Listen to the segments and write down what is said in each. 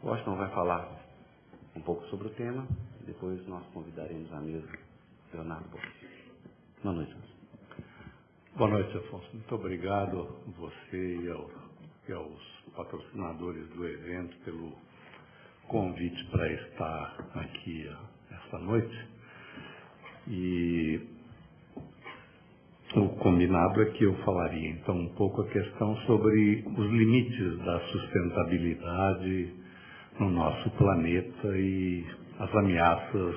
Washington vai falar um pouco sobre o tema, depois nós convidaremos à mesa Leonardo Bosch. Boa noite. Boa noite, Afonso. Muito obrigado a você e aos patrocinadores do evento pelo convite para estar aqui esta noite. E o combinado é que eu falaria, então, um pouco a questão sobre os limites da sustentabilidade no nosso planeta e as ameaças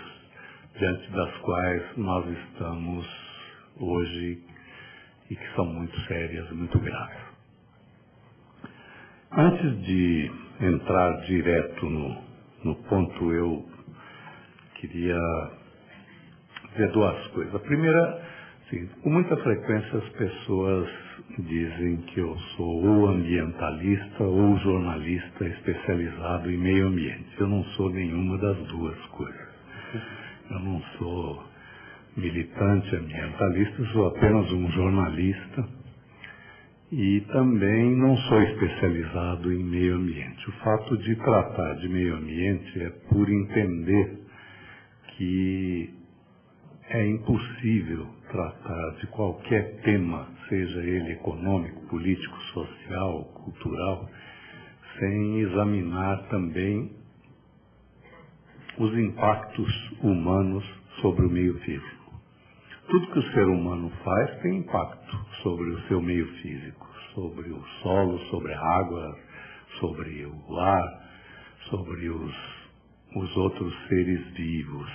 diante das quais nós estamos hoje e que são muito sérias e muito graves. Antes de entrar direto no ponto, eu queria dizer duas coisas. A primeira, sim, com muita frequência as pessoas dizem que eu sou ou ambientalista ou jornalista especializado em meio ambiente. Eu não sou nenhuma das duas coisas. Eu não sou militante ambientalista, sou apenas um jornalista e também não sou especializado em meio ambiente. O fato de tratar de meio ambiente é por entender que é impossível tratar de qualquer tema, seja ele econômico, político, social, cultural, sem examinar também os impactos humanos sobre o meio físico. Tudo que o ser humano faz tem impacto sobre o seu meio físico, sobre o solo, sobre a água, sobre o ar, sobre os outros seres vivos.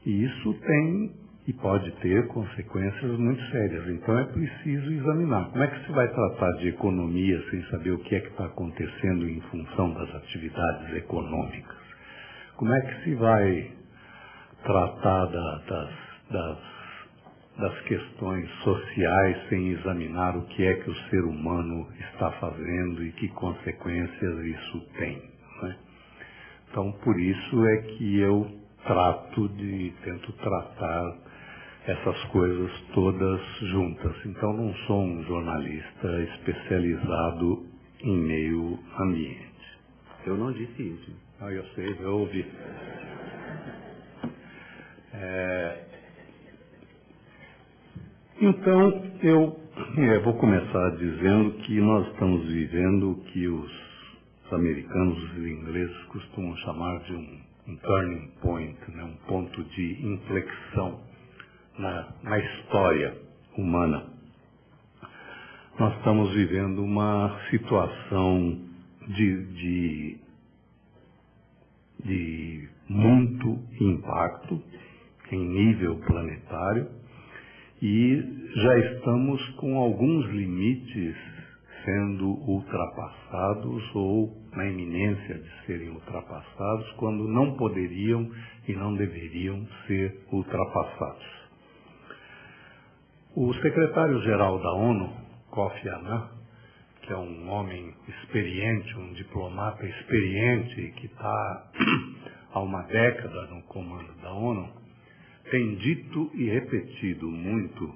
E isso tem e pode ter consequências muito sérias. Então é preciso examinar. Como é que se vai tratar de economia sem saber o que é que está acontecendo em função das atividades econômicas? Como é que se vai tratar das questões sociais sem examinar o que é que o ser humano está fazendo e que consequências isso tem, né? Então, por isso é que eu tento tratar essas coisas todas juntas. Então, não sou um jornalista especializado em meio ambiente. Eu não disse isso. Eu sei, eu ouvi. Então, eu vou começar dizendo que nós estamos vivendo o que os americanos e os ingleses costumam chamar de um turning point, né? Um ponto de inflexão na história humana. Nós estamos vivendo uma situação de muito impacto em nível planetário e já estamos com alguns limites sendo ultrapassados ou na iminência de serem ultrapassados quando não poderiam e não deveriam ser ultrapassados. O secretário-geral da ONU, Kofi Annan, que é um homem experiente, um diplomata experiente que está há uma década no comando da ONU, tem dito e repetido muito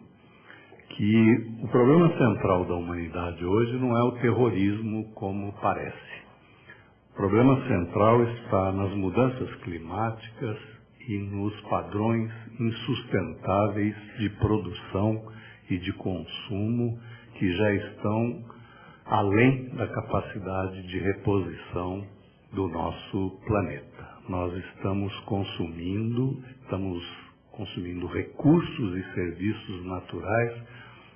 que o problema central da humanidade hoje não é o terrorismo como parece. O problema central está nas mudanças climáticas e nos padrões insustentáveis de produção e de consumo que já estão além da capacidade de reposição do nosso planeta. Nós estamos consumindo recursos e serviços naturais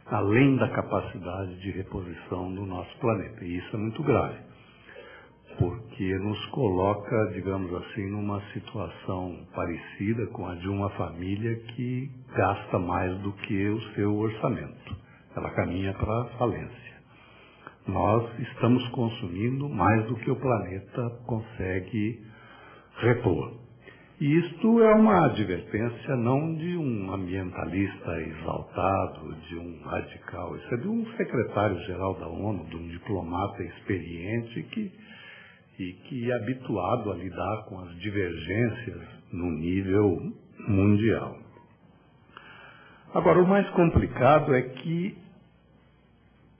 além da capacidade de reposição do nosso planeta. E isso é muito grave, porque nos coloca, digamos assim, numa situação parecida com a de uma família que gasta mais do que o seu orçamento. Ela caminha para a falência. Nós estamos consumindo mais do que o planeta consegue repor. E isto é uma advertência não de um ambientalista exaltado, de um radical, isso é de um secretário-geral da ONU, de um diplomata experiente que é habituado a lidar com as divergências no nível mundial. Agora, o mais complicado é que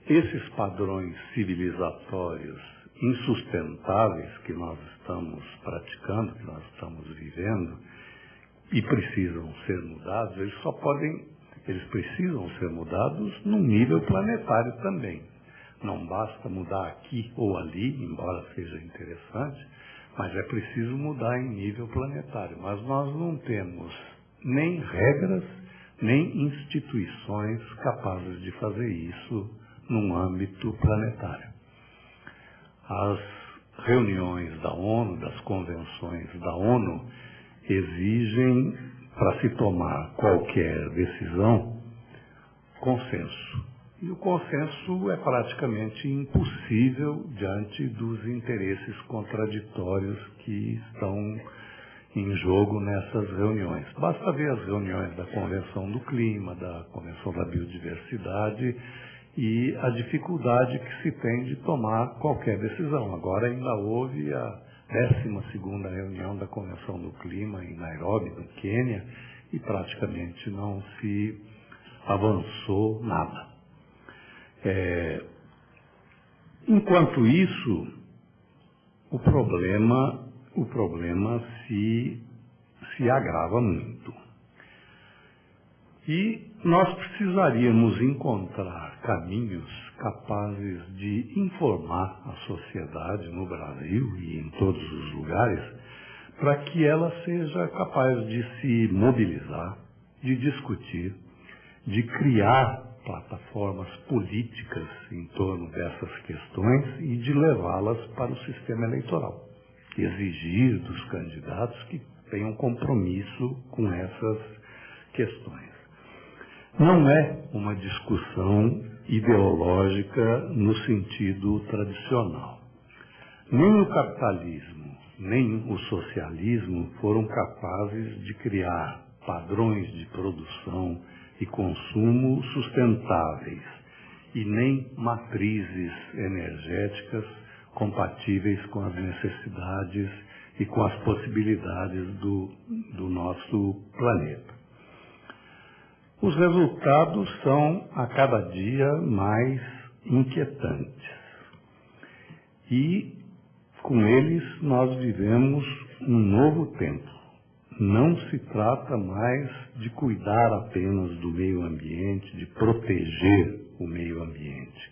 esses padrões civilizatórios insustentáveis que nós estamos praticando, que nós estamos vivendo, e precisam ser mudados, eles precisam ser mudados num nível planetário também. Não basta mudar aqui ou ali, embora seja interessante, mas é preciso mudar em nível planetário. Mas nós não temos nem regras, nem instituições capazes de fazer isso num âmbito planetário. As reuniões da ONU, das convenções da ONU, exigem, para se tomar qualquer decisão, consenso. E o consenso é praticamente impossível diante dos interesses contraditórios que estão em jogo nessas reuniões. Basta ver as reuniões da Convenção do Clima, da Convenção da Biodiversidade e a dificuldade que se tem de tomar qualquer decisão. Agora ainda houve a 12ª reunião da Convenção do Clima em Nairobi, no Quênia, e praticamente não se avançou nada. Enquanto isso, o problema se agrava muito. E nós precisaríamos encontrar caminhos capazes de informar a sociedade no Brasil e em todos os lugares, para que ela seja capaz de se mobilizar, de discutir, de criar plataformas políticas em torno dessas questões e de levá-las para o sistema eleitoral. Exigir dos candidatos que tenham compromisso com essas questões. Não é uma discussão ideológica no sentido tradicional. Nem o capitalismo, nem o socialismo foram capazes de criar padrões de produção e consumo sustentáveis e nem matrizes energéticas compatíveis com as necessidades e com as possibilidades do nosso planeta. Os resultados são a cada dia mais inquietantes e com eles nós vivemos um novo tempo. Não se trata mais de cuidar apenas do meio ambiente, de proteger o meio ambiente.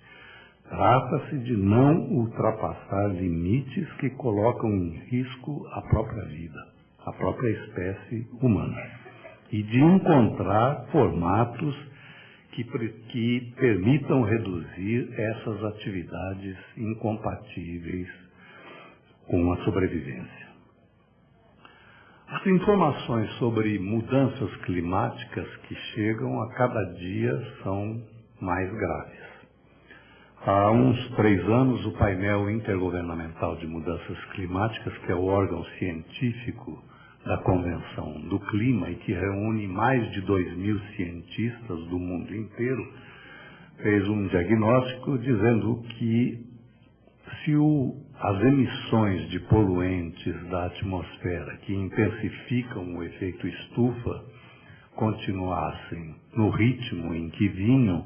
Trata-se de não ultrapassar limites que colocam em risco a própria vida, a própria espécie humana. E de encontrar formatos que permitam reduzir essas atividades incompatíveis com a sobrevivência. As informações sobre mudanças climáticas que chegam a cada dia são mais graves. Há uns 3 anos, o painel intergovernamental de mudanças climáticas, que é o órgão científico da Convenção do Clima e que reúne mais de 2.000 cientistas do mundo inteiro, fez um diagnóstico dizendo que se as emissões de poluentes da atmosfera que intensificam o efeito estufa continuassem no ritmo em que vinham,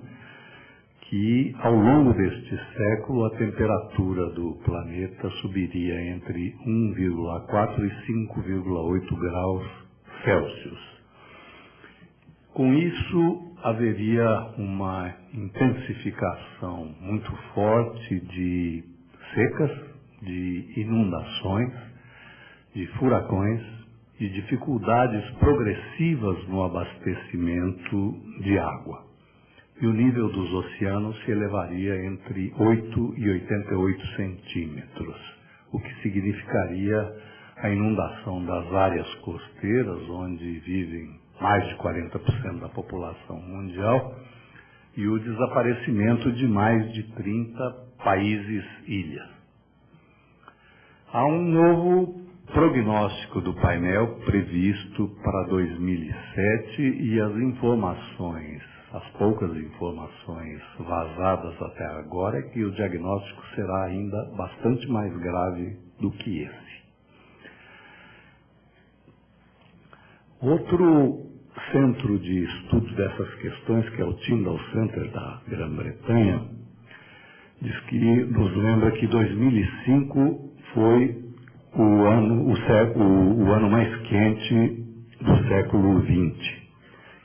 que ao longo deste século a temperatura do planeta subiria entre 1,4 e 5,8 graus Celsius. Com isso, haveria uma intensificação muito forte de secas, de inundações, de furacões, de dificuldades progressivas no abastecimento de água. E o nível dos oceanos se elevaria entre 8 e 88 centímetros, o que significaria a inundação das áreas costeiras, onde vivem mais de 40% da população mundial, e o desaparecimento de mais de 30 países-ilhas. Há um novo prognóstico do painel previsto para 2007 e as poucas informações vazadas até agora é que o diagnóstico será ainda bastante mais grave do que esse. Outro centro de estudo dessas questões, que é o Tyndall Center da Grã-Bretanha, diz que nos lembra que 2005 foi o ano mais quente do século XX,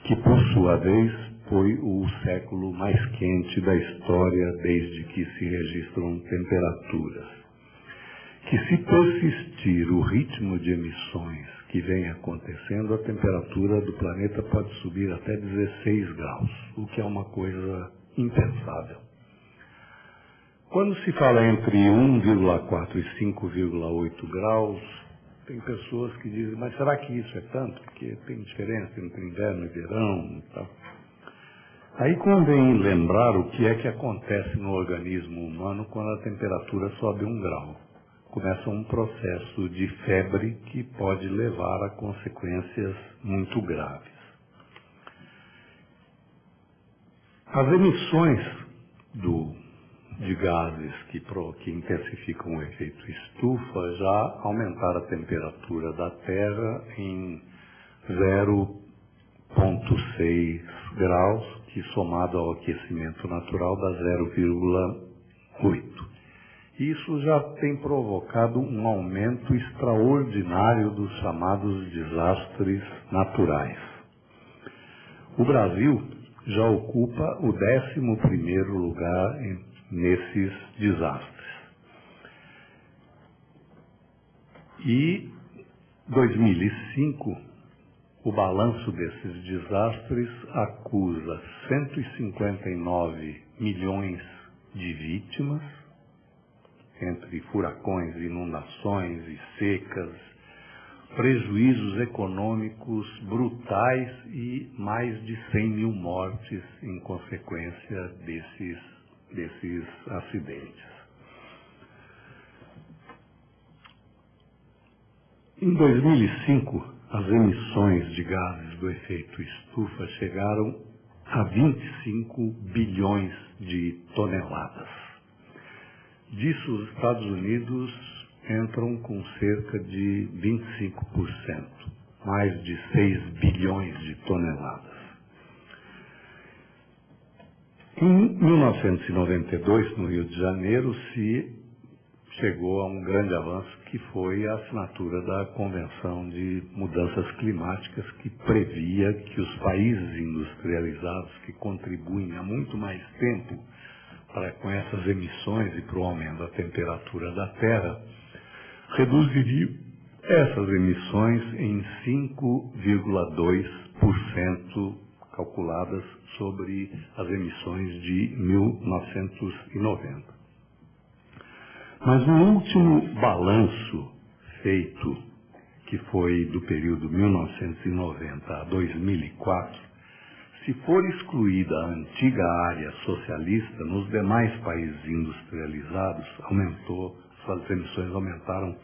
que por sua vez foi o século mais quente da história desde que se registram temperaturas. Que se persistir o ritmo de emissões que vem acontecendo, a temperatura do planeta pode subir até 16 graus, o que é uma coisa impensável. Quando se fala entre 1,4 e 5,8 graus, tem pessoas que dizem, mas será que isso é tanto? Porque tem diferença entre inverno e verão e tal. Aí convém lembrar o que é que acontece no organismo humano quando a temperatura sobe 1 grau. Começa um processo de febre que pode levar a consequências muito graves. As emissões de gases que intensificam o efeito estufa já aumentaram a temperatura da Terra em 0,6 graus, que somado ao aquecimento natural dá 0,8. Isso já tem provocado um aumento extraordinário dos chamados desastres naturais. O Brasil já ocupa o 11º lugar nesses desastres. E 2005, o balanço desses desastres acusa 159 milhões de vítimas, entre furacões, inundações e secas, prejuízos econômicos brutais e mais de 100 mil mortes em consequência desses acidentes. Em 2005, as emissões de gases do efeito estufa chegaram a 25 bilhões de toneladas. Disso, os Estados Unidos entram com cerca de 25%, mais de 6 bilhões de toneladas. Em 1992, no Rio de Janeiro, se chegou a um grande avanço, que foi a assinatura da Convenção de Mudanças Climáticas, que previa que os países industrializados, que contribuem há muito mais tempo com essas emissões e para o aumento da temperatura da Terra, reduziriam essas emissões em 5,2%, calculadas sobre as emissões de 1990. Mas no último balanço feito, que foi do período 1990 a 2004, se for excluída a antiga área socialista, nos demais países industrializados, suas emissões aumentaram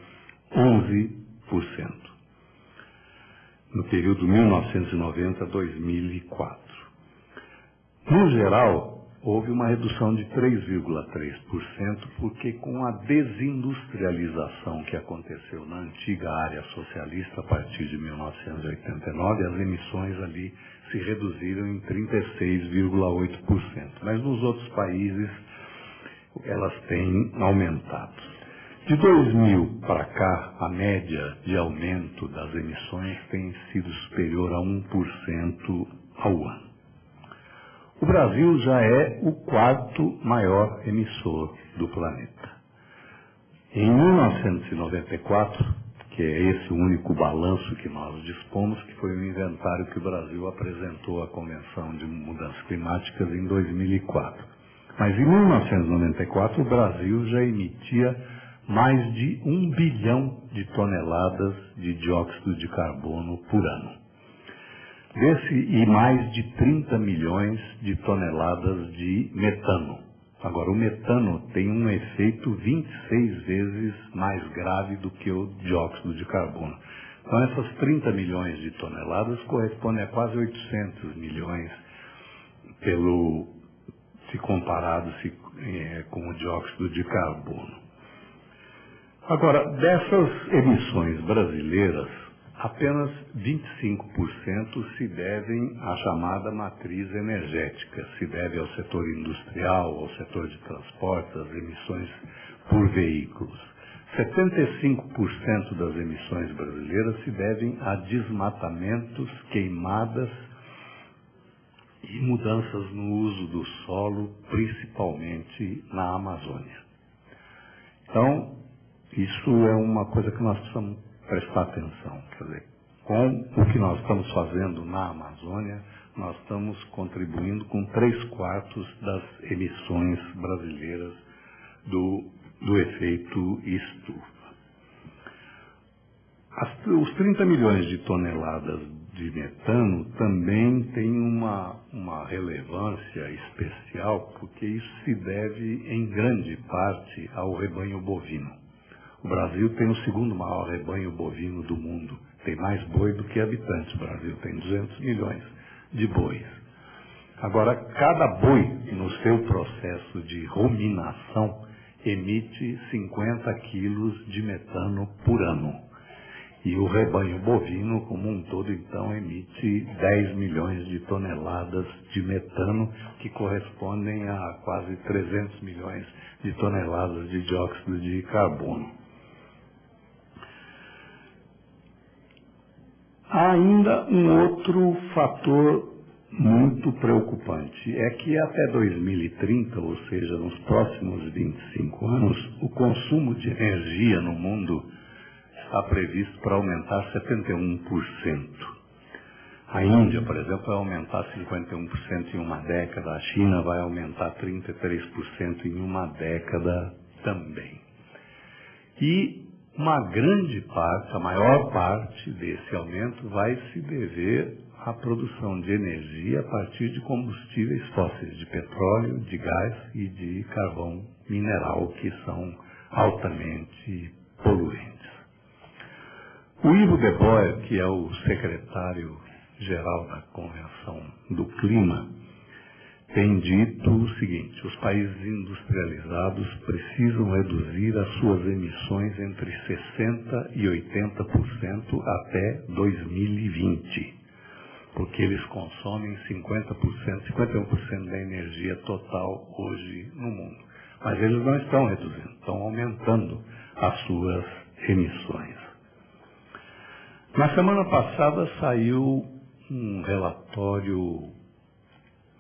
11%. No período 1990 a 2004. No geral, houve uma redução de 3,3%, porque com a desindustrialização que aconteceu na antiga área socialista a partir de 1989, as emissões ali se reduziram em 36,8%. Mas nos outros países, elas têm aumentado. De 2000 para cá, a média de aumento das emissões tem sido superior a 1% ao ano. O Brasil já é o 4º maior emissor do planeta. Em 1994, que é esse o único balanço que nós dispomos, que foi o inventário que o Brasil apresentou à Convenção de Mudanças Climáticas em 2004. Mas em 1994 o Brasil já emitia mais de 1 bilhão de toneladas de dióxido de carbono por ano. E mais de 30 milhões de toneladas de metano. Agora, o metano tem um efeito 26 vezes mais grave do que o dióxido de carbono. Então, essas 30 milhões de toneladas correspondem a quase 800 milhões, se comparado com o dióxido de carbono. Agora, dessas emissões brasileiras, apenas 25% se devem à chamada matriz energética, se deve ao setor industrial, ao setor de transportes, às emissões por veículos. 75% das emissões brasileiras se devem a desmatamentos, queimadas e mudanças no uso do solo, principalmente na Amazônia. Então, isso é uma coisa que nós precisamos prestar atenção. Quer dizer, com o que nós estamos fazendo na Amazônia, nós estamos contribuindo com 3/4 das emissões brasileiras do efeito estufa. Os 30 milhões de toneladas de metano também têm uma relevância especial, porque isso se deve, em grande parte, ao rebanho bovino. O Brasil tem o segundo maior rebanho bovino do mundo. Tem mais boi do que habitantes. O Brasil tem 200 milhões de bois. Agora, cada boi, no seu processo de ruminação, emite 50 quilos de metano por ano. E o rebanho bovino, como um todo, então, emite 10 milhões de toneladas de metano, que correspondem a quase 300 milhões de toneladas de dióxido de carbono. Há ainda um outro fator muito preocupante, é que até 2030, ou seja, nos próximos 25 anos, o consumo de energia no mundo está previsto para aumentar 71%. A Índia, por exemplo, vai aumentar 51% em uma década, a China vai aumentar 33% em uma década também. E uma grande parte, a maior parte desse aumento vai se dever à produção de energia a partir de combustíveis fósseis, de petróleo, de gás e de carvão mineral, que são altamente poluentes. O Yves de Boer, que é o secretário-geral da Convenção do Clima, tem dito o seguinte: os países industrializados precisam reduzir as suas emissões entre 60% e 80% até 2020, porque eles consomem 51% da energia total hoje no mundo. Mas eles não estão reduzindo, estão aumentando as suas emissões. Na semana passada saiu um relatório,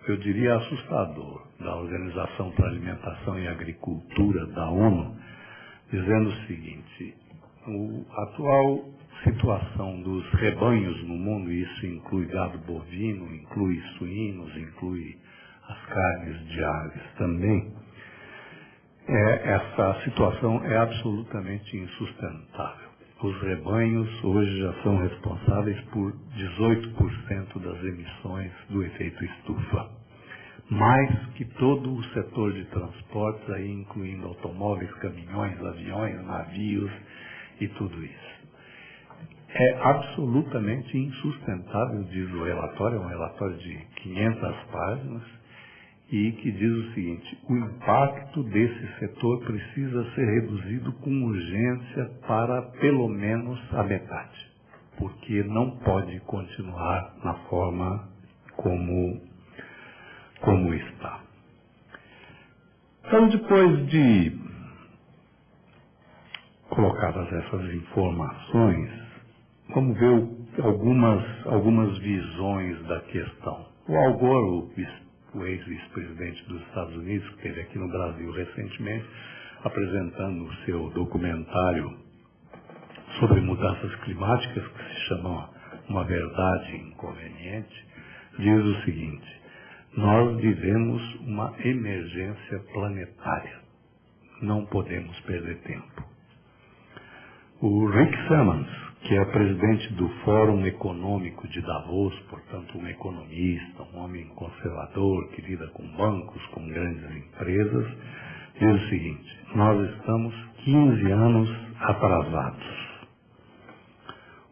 eu diria assustador, da Organização para a Alimentação e Agricultura da ONU, dizendo o seguinte: a atual situação dos rebanhos no mundo, isso inclui gado bovino, inclui suínos, inclui as carnes de aves também, essa situação é absolutamente insustentável. Os rebanhos hoje já são responsáveis por 18% das emissões do efeito estufa. Mais que todo o setor de transportes, aí incluindo automóveis, caminhões, aviões, navios e tudo isso. É absolutamente insustentável, diz o relatório, é um relatório de 500 páginas, e que diz o seguinte: o impacto desse setor precisa ser reduzido com urgência para pelo menos a metade, porque não pode continuar na forma como está. Então, depois de colocadas essas informações, vamos ver algumas visões da questão. O Al Gore, o ex-vice-presidente dos Estados Unidos, que esteve aqui no Brasil recentemente, apresentando o seu documentário sobre mudanças climáticas, que se chama Uma Verdade Inconveniente, diz o seguinte: nós vivemos uma emergência planetária. Não podemos perder tempo. O Rick Sammons, que é presidente do Fórum Econômico de Davos, portanto um economista, um homem conservador que lida com bancos, com grandes empresas, diz o seguinte: nós estamos 15 anos atrasados.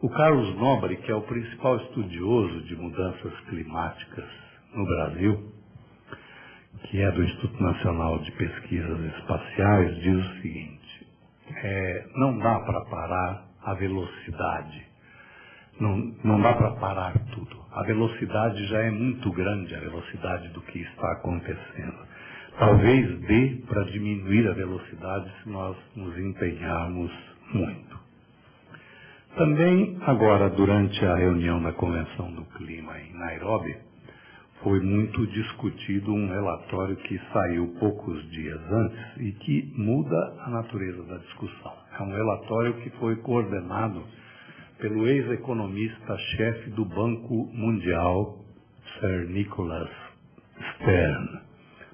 O Carlos Nobre, que é o principal estudioso de mudanças climáticas no Brasil, que é do Instituto Nacional de Pesquisas Espaciais, diz o seguinte: não dá para parar a velocidade não dá para parar tudo. A velocidade já é muito grande, a velocidade do que está acontecendo. Talvez dê para diminuir a velocidade se nós nos empenharmos muito. Também, agora, durante a reunião da Convenção do Clima em Nairobi, foi muito discutido um relatório que saiu poucos dias antes e que muda a natureza da discussão. É um relatório que foi coordenado pelo ex-economista-chefe do Banco Mundial, Sir Nicholas Stern.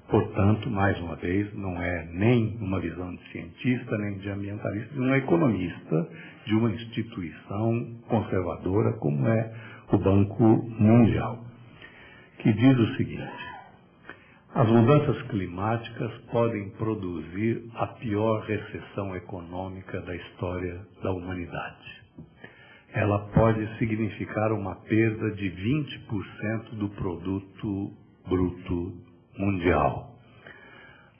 Portanto, mais uma vez, não é nem uma visão de cientista, nem de ambientalista, de um economista de uma instituição conservadora como é o Banco Mundial, que diz o seguinte: as mudanças climáticas podem produzir a pior recessão econômica da história da humanidade. Ela pode significar uma perda de 20% do produto bruto mundial.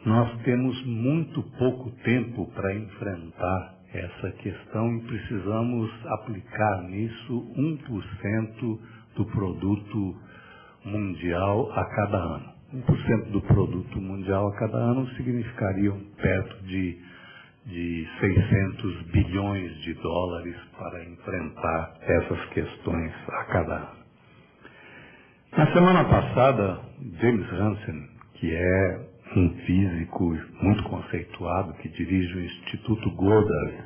Nós temos muito pouco tempo para enfrentar essa questão e precisamos aplicar nisso 1% do produto mundial a cada ano. 1% do produto mundial a cada ano significariam perto de 600 bilhões de dólares para enfrentar essas questões a cada ano. Na semana passada, James Hansen, que é um físico muito conceituado, que dirige o Instituto Goddard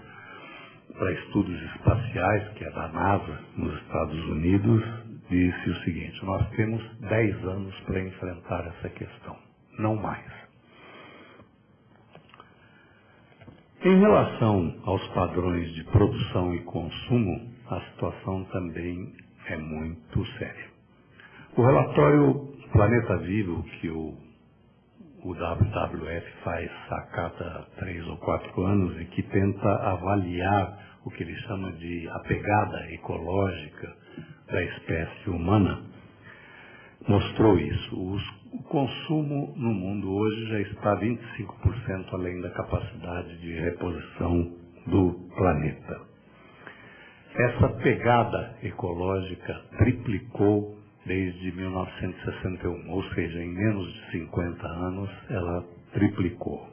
para Estudos Espaciais, que é da NASA, nos Estados Unidos, disse o seguinte: nós temos 10 anos para enfrentar essa questão, não mais. Em relação aos padrões de produção e consumo, a situação também é muito séria. O relatório Planeta Vivo, que o WWF faz a cada 3 ou 4 anos e que tenta avaliar o que ele chama de a pegada ecológica da espécie humana, mostrou isso. O consumo no mundo hoje já está 25% além da capacidade de reposição do planeta. Essa pegada ecológica triplicou desde 1961, ou seja, em menos de 50 anos ela triplicou.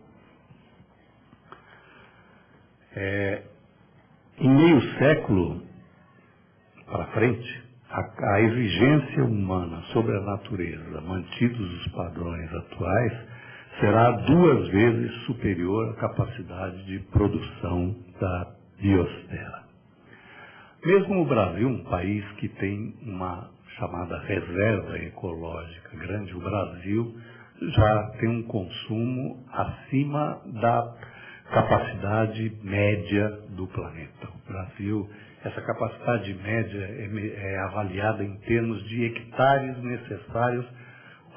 Em meio século para frente, a exigência humana sobre a natureza, mantidos os padrões atuais, será 2 vezes superior à capacidade de produção da biosfera. Mesmo o Brasil, um país que tem uma chamada reserva ecológica grande, o Brasil já tem um consumo acima da capacidade média do planeta. O Brasil, essa capacidade média é avaliada em termos de hectares necessários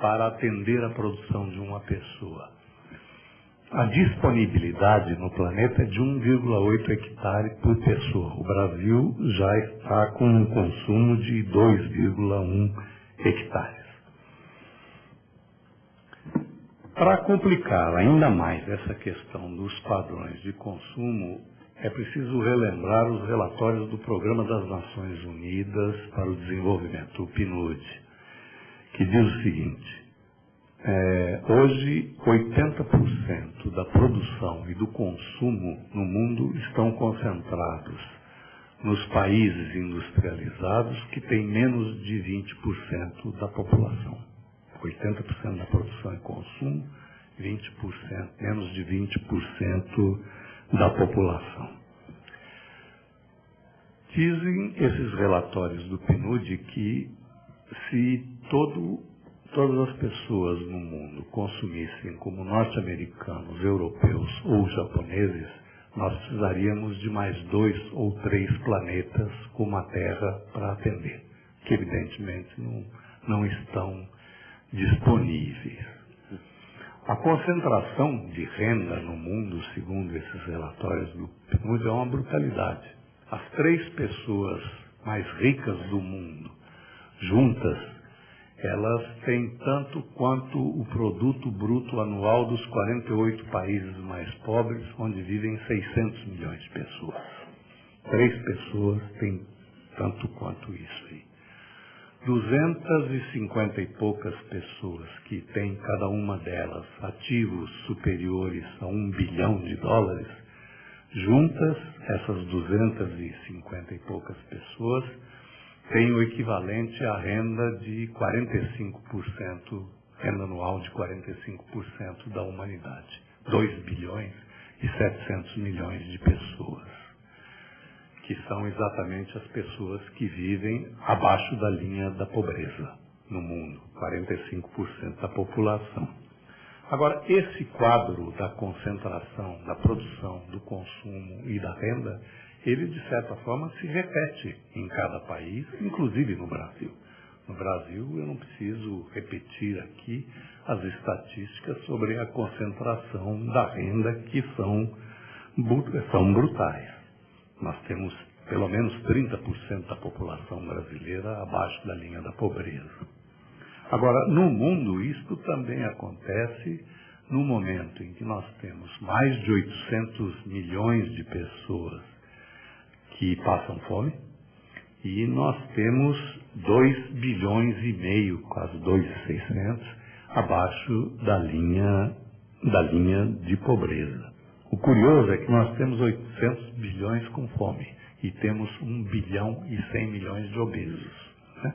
para atender a produção de uma pessoa. A disponibilidade no planeta é de 1,8 hectare por pessoa. O Brasil já está com um consumo de 2,1 hectares. Para complicar ainda mais essa questão dos padrões de consumo, é preciso relembrar os relatórios do Programa das Nações Unidas para o Desenvolvimento, o PNUD, que diz o seguinte: hoje 80% da produção e do consumo no mundo estão concentrados nos países industrializados que têm menos de 20% da população. 80% da produção e consumo, 20%, menos de 20% da população. Dizem esses relatórios do PNUD que se todas as pessoas no mundo consumissem como norte-americanos, europeus ou japoneses, nós precisaríamos de mais 2 ou 3 planetas como a Terra para atender, que evidentemente não estão disponíveis. A concentração de renda no mundo, segundo esses relatórios do PNUD, é uma brutalidade. As 3 pessoas mais ricas do mundo, juntas, elas têm tanto quanto o produto bruto anual dos 48 países mais pobres, onde vivem 600 milhões de pessoas. 3 pessoas têm tanto quanto isso aí. 250 e poucas pessoas que têm cada uma delas ativos superiores a $1 bilhão, juntas, essas 250 e poucas pessoas têm o equivalente à renda de 45%, renda anual de 45% da humanidade. 2 bilhões e 700 milhões de pessoas, que são exatamente as pessoas que vivem abaixo da linha da pobreza no mundo, 45% da população. Agora, esse quadro da concentração, da produção, do consumo e da renda, ele, de certa forma, se repete em cada país, inclusive no Brasil. No Brasil, eu não preciso repetir aqui as estatísticas sobre a concentração da renda, que são brutais. Nós temos pelo menos 30% da população brasileira abaixo da linha da pobreza. Agora, no mundo, isto também acontece no momento em que nós temos mais de 800 milhões de pessoas que passam fome e nós temos 2 bilhões e meio, quase 2.600, abaixo da linha de pobreza. O curioso é que nós temos 800 bilhões com fome e temos 1 bilhão e 100 milhões de obesos, né,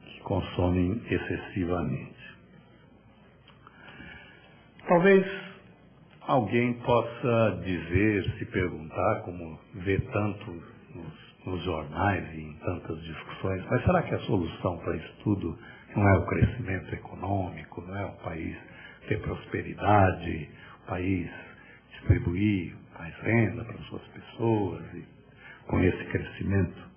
que consomem excessivamente. Talvez alguém possa dizer, se perguntar, como vê tanto nos jornais e em tantas discussões, mas será que a solução para isso tudo não é o crescimento econômico, não é o país ter prosperidade, o país distribuir mais renda para as suas pessoas e com esse crescimento?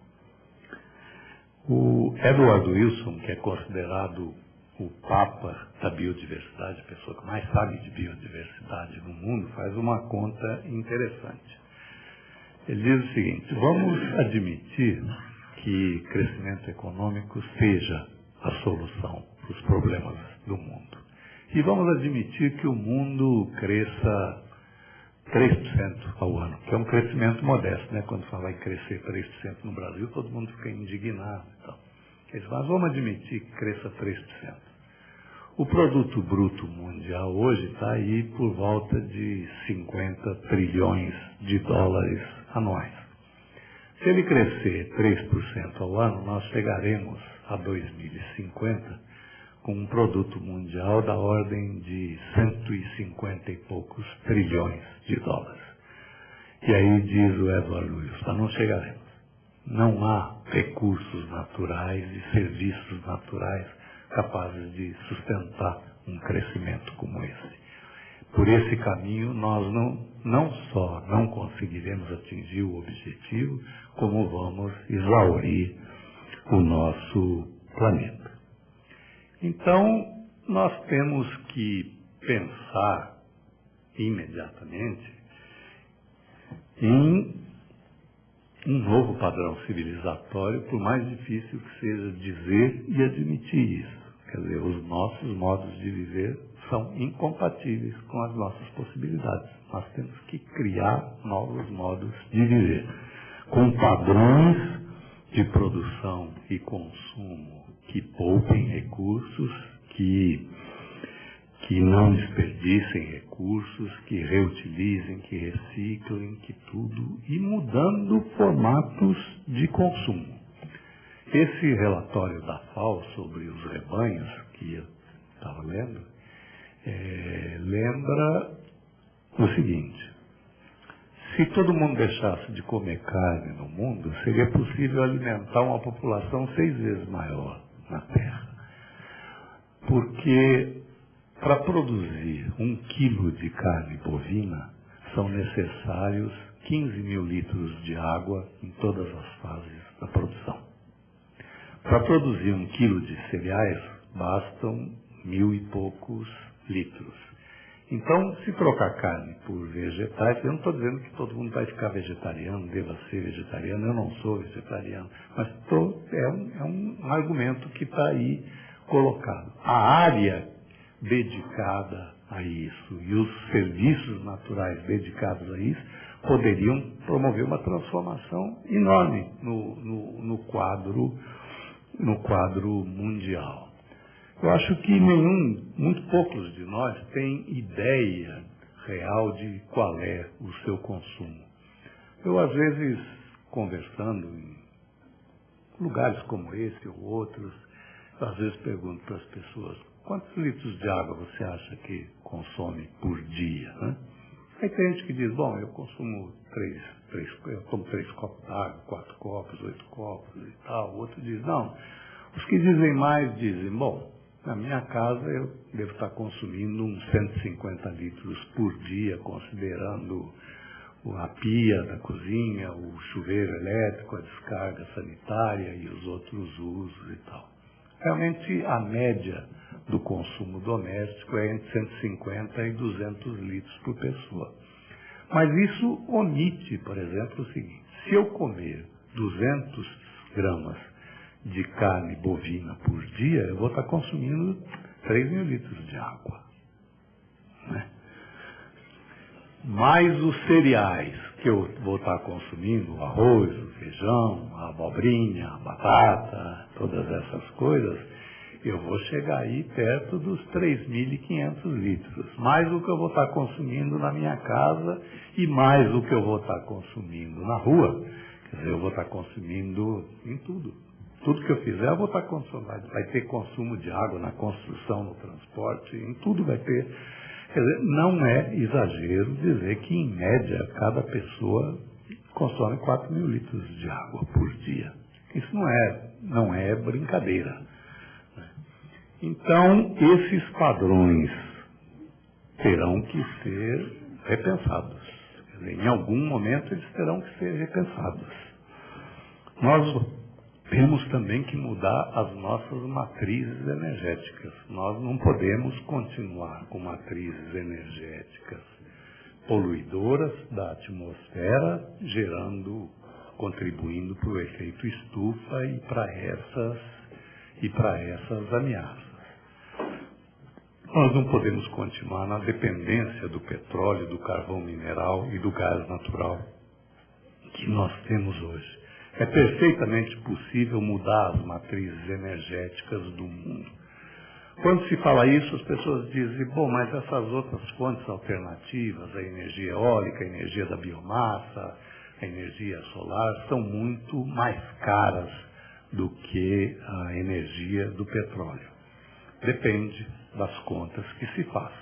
O Edward Wilson, que é considerado o Papa da biodiversidade, a pessoa que mais sabe de biodiversidade no mundo, faz uma conta interessante. Ele diz o seguinte: vamos admitir que crescimento econômico seja a solução para os problemas do mundo. E vamos admitir que o mundo cresça 3% ao ano, que é um crescimento modesto, né? Quando fala em crescer 3% no Brasil, todo mundo fica indignado. Então, mas vamos admitir que cresça 3%. O produto bruto mundial hoje está aí por volta de 50 trilhões de dólares anuais. Se ele crescer 3% ao ano, nós chegaremos a 2050 com um produto mundial da ordem de 150 e poucos trilhões de dólares. E aí diz o Edward Wilson, não chegaremos. Não há recursos naturais e serviços naturais capazes de sustentar um crescimento como esse. Por esse caminho, nós não só não conseguiremos atingir o objetivo, como vamos exaurir o nosso planeta. Então, nós temos que pensar imediatamente em um novo padrão civilizatório, por mais difícil que seja dizer e admitir isso. Quer dizer, os nossos modos de viver são incompatíveis com as nossas possibilidades. Nós temos que criar novos modos de viver, com padrões de produção e consumo que poupem recursos, que não desperdicem recursos, que reutilizem, que reciclem, que tudo, e mudando formatos de consumo. Esse relatório da FAO sobre os rebanhos, que eu estava lendo, lembra o seguinte: se todo mundo deixasse de comer carne no mundo, seria possível alimentar uma população 6 vezes maior na Terra. Porque para produzir 1 quilo de carne bovina, são necessários 15 mil litros de água em todas as fases da produção. Para produzir 1 quilo de cereais, bastam 1.000 e poucos litros. Então, se trocar carne por vegetais, eu não estou dizendo que todo mundo vai ficar vegetariano, deva ser vegetariano, eu não sou vegetariano, mas é um argumento que está aí colocado. A área dedicada a isso. E os serviços naturais dedicados a isso poderiam promover uma transformação enorme no quadro mundial. Eu acho que muito poucos de nós têm ideia real de qual é o seu consumo. Eu, às vezes, conversando em lugares como esse ou outros, às vezes pergunto para as pessoas: quantos litros de água você acha que consome por dia? Né? Aí tem gente que diz: bom, eu consumo eu tomo 3 copos d'água, 4 copos, 8 copos e tal. O outro diz: não. Os que dizem mais dizem: bom, na minha casa eu devo estar consumindo uns 150 litros por dia, considerando a pia da cozinha, o chuveiro elétrico, a descarga sanitária e os outros usos e tal. Realmente, a média do consumo doméstico é entre 150 e 200 litros por pessoa. Mas isso omite, por exemplo, o seguinte: se eu comer 200 gramas de carne bovina por dia, eu vou estar consumindo 3.000 litros de água. Né? Mais os cereais que eu vou estar consumindo, o arroz, o feijão, a abobrinha, a batata, todas essas coisas, eu vou chegar aí perto dos 3.500 litros. Mais o que eu vou estar consumindo na minha casa e mais o que eu vou estar consumindo na rua. Quer dizer, eu vou estar consumindo em tudo. Tudo que eu fizer, eu vou estar consumindo. Vai ter consumo de água na construção, no transporte, em tudo vai ter. Quer dizer, não é exagero dizer que, em média, cada pessoa consome 4.000 litros de água por dia. Isso não é brincadeira. Então, esses padrões terão que ser repensados. Quer dizer, em algum momento eles terão que ser repensados. Nós temos também que mudar as nossas matrizes energéticas. Nós não podemos continuar com matrizes energéticas poluidoras da atmosfera, contribuindo para o efeito estufa e para essas ameaças. Nós não podemos continuar na dependência do petróleo, do carvão mineral e do gás natural que nós temos hoje. É perfeitamente possível mudar as matrizes energéticas do mundo. Quando se fala isso, as pessoas dizem: bom, mas essas outras fontes alternativas, a energia eólica, a energia da biomassa, a energia solar, são muito mais caras do que a energia do petróleo. Depende das contas que se faz.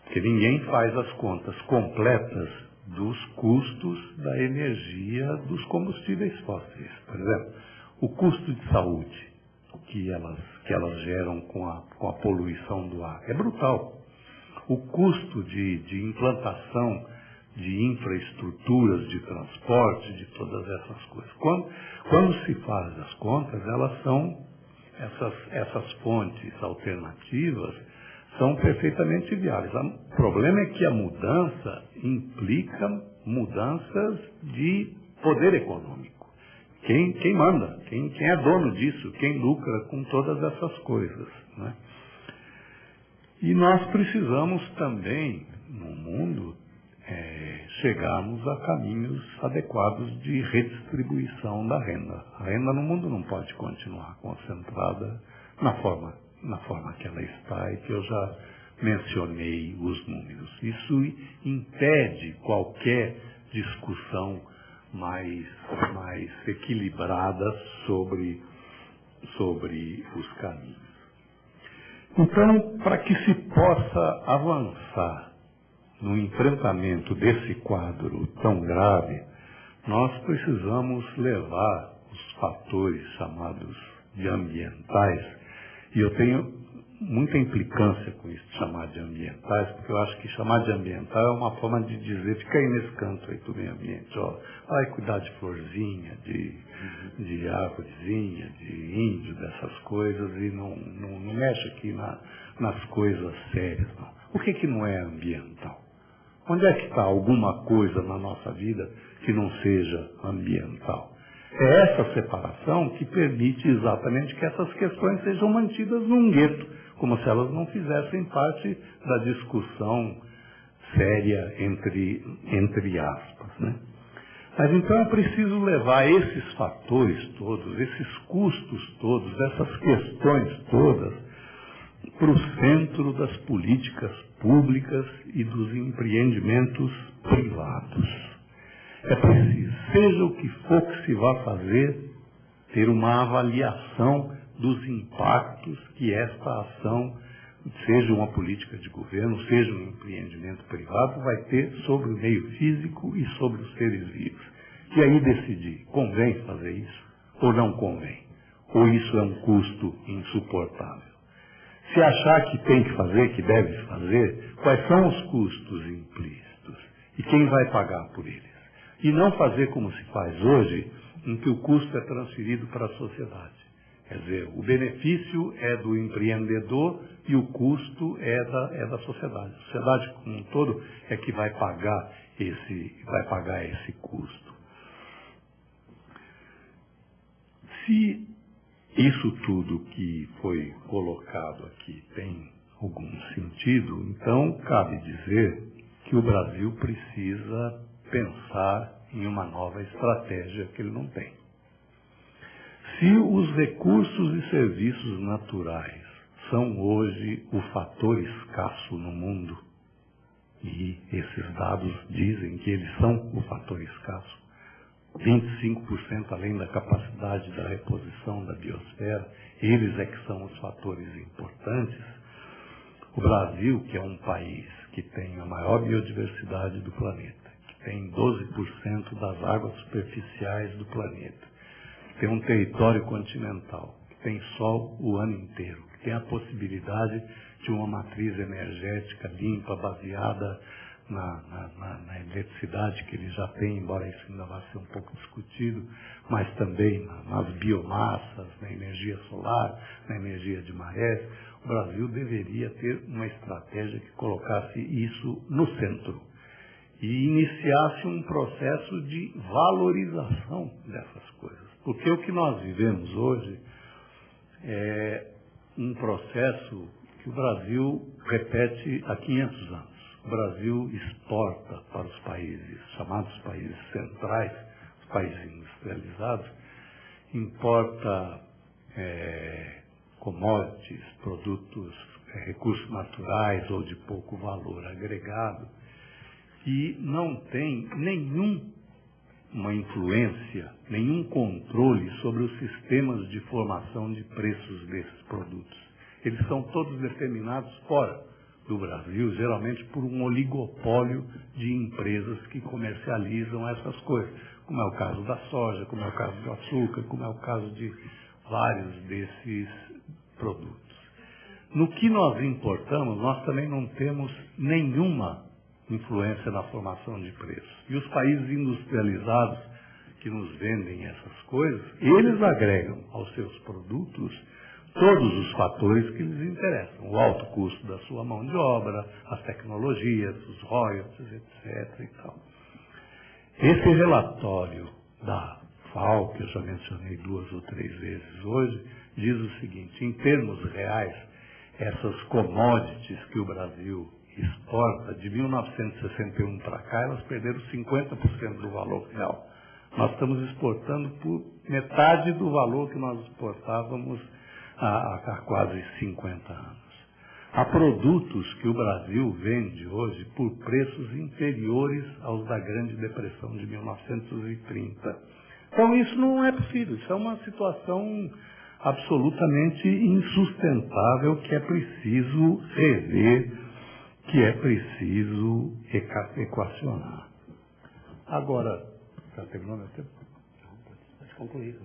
Porque ninguém faz as contas completas dos custos da energia dos combustíveis fósseis. Por exemplo, o custo de saúde que elas geram com a poluição do ar é brutal. O custo de implantação de infraestruturas de transporte, de todas essas coisas. Quando se faz as contas, essas fontes alternativas são perfeitamente viáveis. O problema é que a mudança implica mudanças de poder econômico. Quem manda, quem é dono disso, quem lucra com todas essas coisas. Né? E nós precisamos também, no mundo, chegarmos a caminhos adequados de redistribuição da renda. A renda no mundo não pode continuar concentrada na forma que ela está e que eu já mencionei os números. Isso impede qualquer discussão mais equilibrada sobre os caminhos. Então, para que se possa avançar no enfrentamento desse quadro tão grave, nós precisamos levar os fatores chamados de ambientais, e eu tenho muita implicância com isso de chamar de ambientais, porque eu acho que chamar de ambiental é uma forma de dizer: fica aí nesse canto aí do meio ambiente, ó, vai cuidar de florzinha, de árvorezinha, de índio, dessas coisas, e não mexe aqui nas coisas sérias, não. O que não é ambiental? Onde é que está alguma coisa na nossa vida que não seja ambiental? É essa separação que permite exatamente que essas questões sejam mantidas num gueto, como se elas não fizessem parte da discussão séria entre aspas, né? Mas então é preciso levar esses fatores todos, esses custos todos, essas questões todas, para o centro das políticas públicas e dos empreendimentos privados. É preciso, seja o que for que se vá fazer, ter uma avaliação dos impactos que esta ação, seja uma política de governo, seja um empreendimento privado, vai ter sobre o meio físico e sobre os seres vivos. E aí decidir, convém fazer isso ou não convém? Ou isso é um custo insuportável? Se achar que tem que fazer, que deve fazer, quais são os custos implícitos? E quem vai pagar por eles? E não fazer como se faz hoje, em que o custo é transferido para a sociedade. Quer dizer, o benefício é do empreendedor e o custo é da sociedade. A sociedade como um todo é que vai pagar esse custo. Se isso tudo que foi colocado aqui tem algum sentido, então cabe dizer que o Brasil precisa pensar em uma nova estratégia que ele não tem. Se os recursos e serviços naturais são hoje o fator escasso no mundo, e esses dados dizem que eles são o fator escasso, 25% além da capacidade da reposição da biosfera, eles é que são os fatores importantes. O Brasil, que é um país que tem a maior biodiversidade do planeta, que tem 12% das águas superficiais do planeta, que tem um território continental, que tem sol o ano inteiro, que tem a possibilidade de uma matriz energética limpa, baseada na eletricidade que ele já tem, embora isso ainda vá ser um pouco discutido, mas também nas biomassas, na energia solar, na energia de marés. O Brasil deveria ter uma estratégia que colocasse isso no centro e iniciasse um processo de valorização dessas coisas. Porque o que nós vivemos hoje é um processo que o Brasil repete há 500 anos. O Brasil exporta para os países, chamados países centrais, os países industrializados, importa commodities, produtos, recursos naturais ou de pouco valor agregado, e não tem nenhuma influência, nenhum controle sobre os sistemas de formação de preços desses produtos. Eles são todos determinados fora do Brasil, geralmente por um oligopólio de empresas que comercializam essas coisas, como é o caso da soja, como é o caso do açúcar, como é o caso de vários desses produtos. No que nós importamos, nós também não temos nenhuma influência na formação de preços. E os países industrializados que nos vendem essas coisas, eles agregam aos seus produtos todos os fatores que lhes interessam. O alto custo da sua mão de obra, as tecnologias, os royalties, etc. e tal. Esse relatório da FAO, que eu já mencionei 2 ou 3 vezes hoje, diz o seguinte: em termos reais, essas commodities que o Brasil exporta, de 1961 para cá, elas perderam 50% do valor real. Nós estamos exportando por metade do valor que nós exportávamos há quase 50 anos. Há produtos que o Brasil vende hoje por preços inferiores aos da Grande Depressão de 1930. Então isso não é possível, isso é uma situação absolutamente insustentável que é preciso rever, que é preciso equacionar. Agora, já terminou meu tempo? Pode concluir.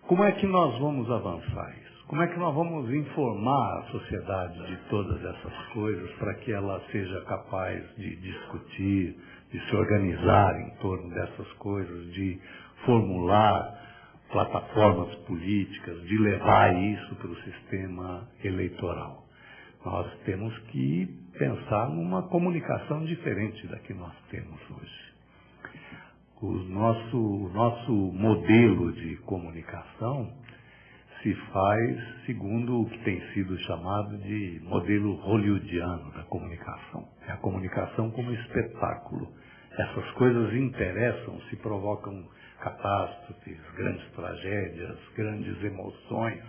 Como é que nós vamos avançar isso? Como é que nós vamos informar a sociedade de todas essas coisas para que ela seja capaz de discutir, de se organizar em torno dessas coisas, de formular plataformas políticas, de levar isso para o sistema eleitoral? Nós temos que pensar numa comunicação diferente da que nós temos hoje. O nosso modelo de comunicação se faz segundo o que tem sido chamado de modelo hollywoodiano da comunicação. É a comunicação como espetáculo. Essas coisas interessam, se provocam catástrofes, grandes tragédias, grandes emoções,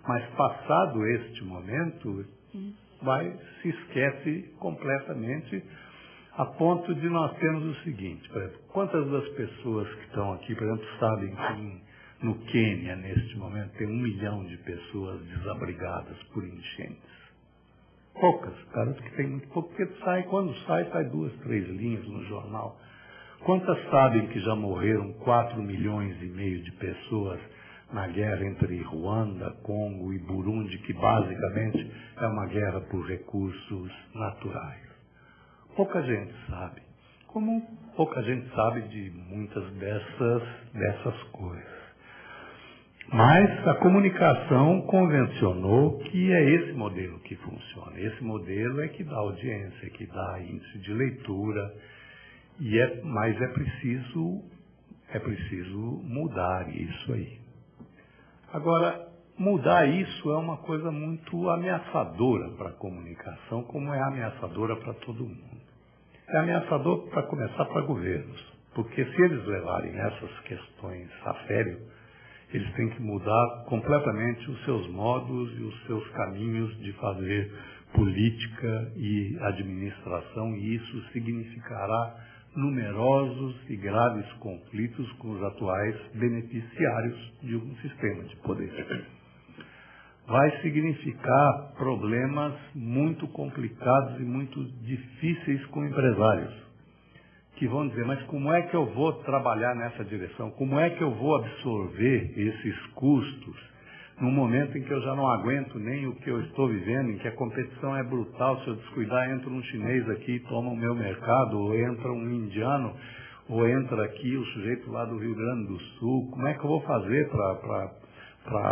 mas passado este momento, se esquece completamente, a ponto de nós termos o seguinte, por exemplo, quantas das pessoas que estão aqui, por exemplo, sabem que no Quênia, neste momento, tem 1 milhão de pessoas desabrigadas por enchentes? Poucas, parece que tem muito pouco, porque quando sai 2, 3 linhas no jornal. Quantas sabem que já morreram 4,5 milhões de pessoas na guerra entre Ruanda, Congo e Burundi, que basicamente é uma guerra por recursos naturais? Pouca gente sabe. Como pouca gente sabe de muitas dessas coisas. Mas a comunicação convencionou que é esse modelo que funciona. Esse modelo é que dá audiência, que dá índice de leitura, mas é preciso mudar isso aí. Agora, mudar isso é uma coisa muito ameaçadora para a comunicação, como é ameaçadora para todo mundo. É ameaçador, para começar, para governos, porque se eles levarem essas questões a sério, eles têm que mudar completamente os seus modos e os seus caminhos de fazer política e administração, e isso significará numerosos e graves conflitos com os atuais beneficiários de um sistema de poder. Vai significar problemas muito complicados e muito difíceis com empresários, que vão dizer, mas como é que eu vou trabalhar nessa direção? Como é que eu vou absorver esses custos num momento em que eu já não aguento nem o que eu estou vivendo, em que a competição é brutal, se eu descuidar, entra um chinês aqui e toma o meu mercado, ou entra um indiano, ou entra aqui o sujeito lá do Rio Grande do Sul. Como é que eu vou fazer para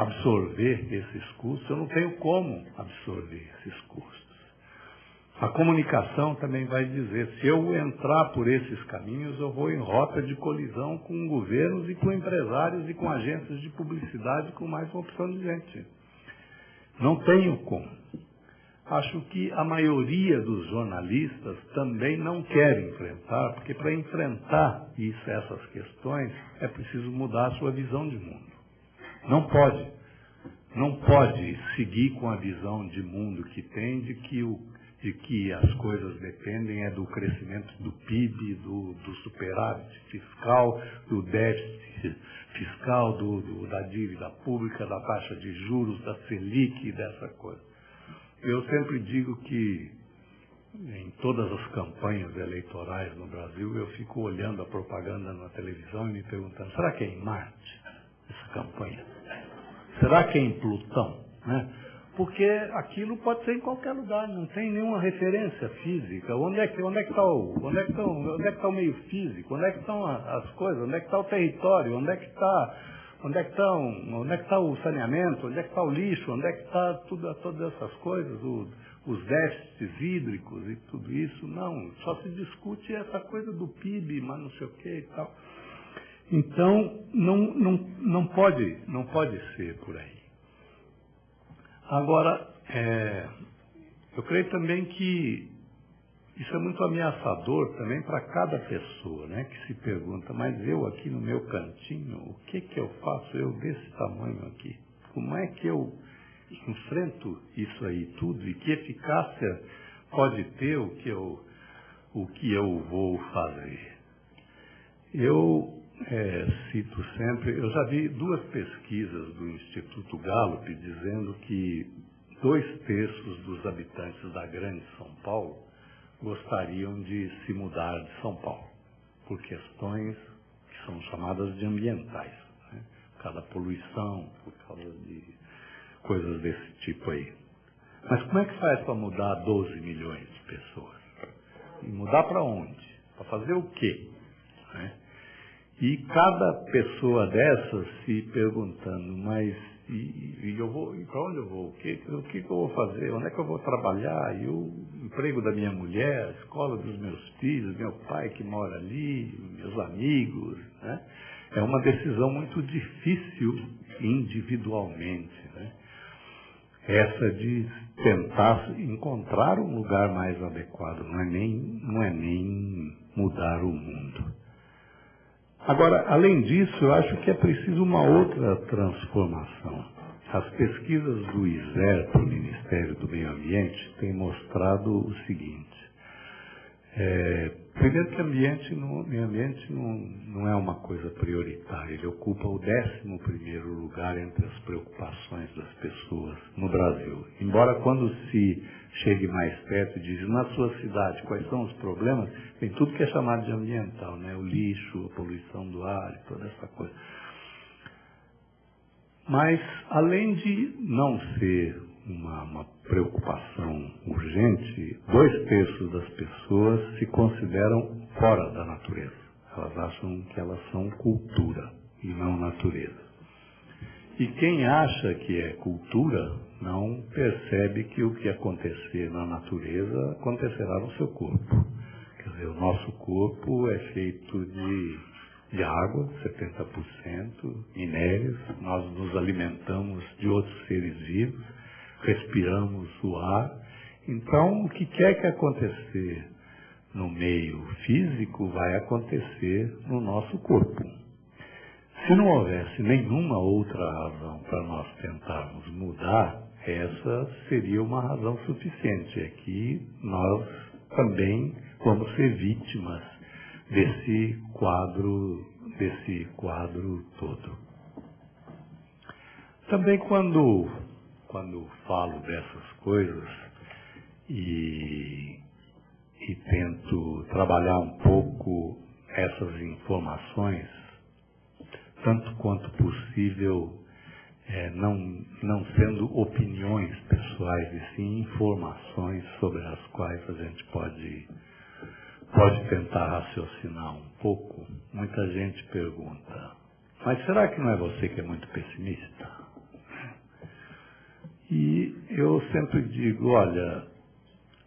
absorver esses custos? Eu não tenho como absorver esses custos. A comunicação também vai dizer, se eu entrar por esses caminhos, eu vou em rota de colisão com governos e com empresários e com agências de publicidade com mais uma opção de gente. Não tenho como. Acho que a maioria dos jornalistas também não quer enfrentar, porque para enfrentar essas questões é preciso mudar a sua visão de mundo. Não pode seguir com a visão de mundo que tem de que as coisas dependem do crescimento do PIB, do superávit fiscal, do déficit fiscal, da dívida pública, da taxa de juros, da Selic e dessa coisa. Eu sempre digo que em todas as campanhas eleitorais no Brasil, eu fico olhando a propaganda na televisão e me perguntando, será que é em Marte essa campanha? Será que é em Plutão? Né? Porque aquilo pode ser em qualquer lugar, não tem nenhuma referência física. Onde é que está o meio físico? Onde é que estão as coisas? Onde é que está o território? Onde é que está o saneamento? Onde é que está o lixo? Onde é que está todas essas coisas? Os déficits hídricos e tudo isso? Não, só se discute essa coisa do PIB, mas não sei o que e tal. Então, não pode ser por aí. Agora, eu creio também que isso é muito ameaçador também para cada pessoa, né, que se pergunta, mas eu aqui no meu cantinho, o que eu faço, eu desse tamanho aqui? Como é que eu enfrento isso aí tudo? E que eficácia pode ter o que eu vou fazer? Eu cito sempre, eu já vi 2 pesquisas do Instituto Gallup dizendo que 2/3 dos habitantes da grande São Paulo gostariam de se mudar de São Paulo, por questões que são chamadas de ambientais, né? Por causa da poluição, por causa de coisas desse tipo aí. Mas como é que faz para mudar 12 milhões de pessoas? E mudar para onde? Para fazer o quê? Né? E cada pessoa dessas se perguntando, mas e eu vou, e para onde eu vou? O que eu vou fazer? Onde é que eu vou trabalhar? E o emprego da minha mulher, a escola dos meus filhos, meu pai que mora ali, meus amigos, né? É uma decisão muito difícil individualmente, né? Essa de tentar encontrar um lugar mais adequado, não é nem mudar o mundo. Agora, além disso, eu acho que é preciso uma outra transformação. As pesquisas do ISER, do Ministério do Meio Ambiente, têm mostrado o seguinte. Primeiro que meio ambiente não é uma coisa prioritária, ele ocupa o 11º lugar entre as preocupações das pessoas no Brasil. Embora quando se chegue mais perto e diz, na sua cidade, quais são os problemas, tem tudo que é chamado de ambiental, né? O lixo, a poluição do ar e toda essa coisa. Mas, além de não ser uma preocupação urgente, 2/3 das pessoas se consideram fora da natureza. Elas acham que elas são cultura e não natureza. E quem acha que é cultura não percebe que o que acontecer na natureza acontecerá no seu corpo. Quer dizer, o nosso corpo é feito de água, 70%, minérios, nós nos alimentamos de outros seres vivos, respiramos o ar. Então, o que quer que acontecer no meio físico vai acontecer no nosso corpo. Se não houvesse nenhuma outra razão para nós tentarmos mudar, essa seria uma razão suficiente. É que nós também vamos ser vítimas desse quadro todo. Também quando falo dessas coisas e tento trabalhar um pouco essas informações, tanto quanto possível, não sendo opiniões pessoais, e sim informações sobre as quais a gente pode tentar raciocinar um pouco. Muita gente pergunta, mas será que não é você que é muito pessimista? E eu sempre digo, olha,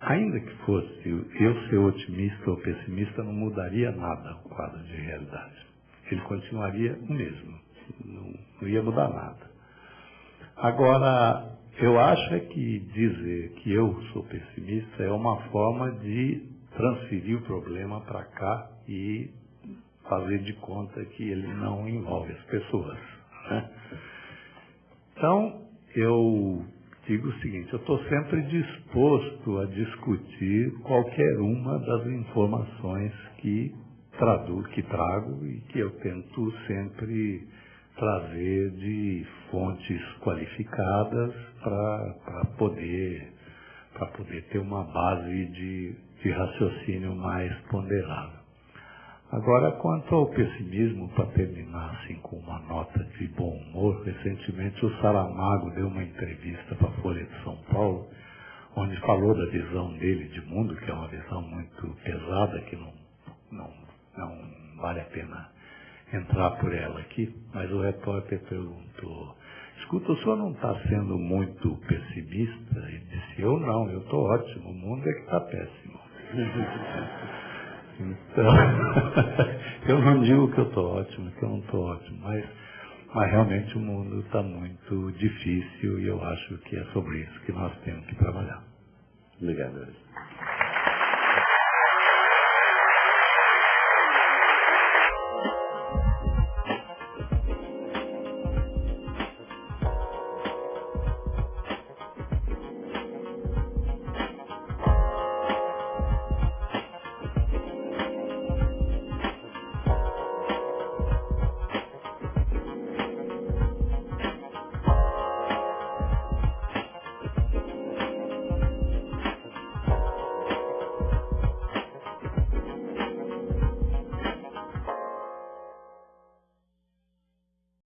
ainda que fosse eu ser otimista ou pessimista, não mudaria nada o quadro de realidade. Ele continuaria o mesmo, não ia mudar nada. Agora, eu acho que dizer que eu sou pessimista é uma forma de transferir o problema para cá e fazer de conta que ele não envolve as pessoas, né? Então, eu digo o seguinte, eu estou sempre disposto a discutir qualquer uma das informações que trago e que eu tento sempre trazer de fontes qualificadas para poder ter uma base de raciocínio mais ponderado. Agora, quanto ao pessimismo, para terminar assim com uma nota de bom humor, recentemente o Saramago deu uma entrevista para a Folha de São Paulo, onde falou da visão dele de mundo, que é uma visão muito pesada, que não vale a pena entrar por ela aqui, mas o repórter perguntou, escuta, o senhor não está sendo muito pessimista? Ele disse, eu estou ótimo, o mundo é que está péssimo. Então, eu não digo que eu estou ótimo, que eu não estou ótimo, mas realmente o mundo está muito difícil e eu acho que é sobre isso que nós temos que trabalhar. Obrigado.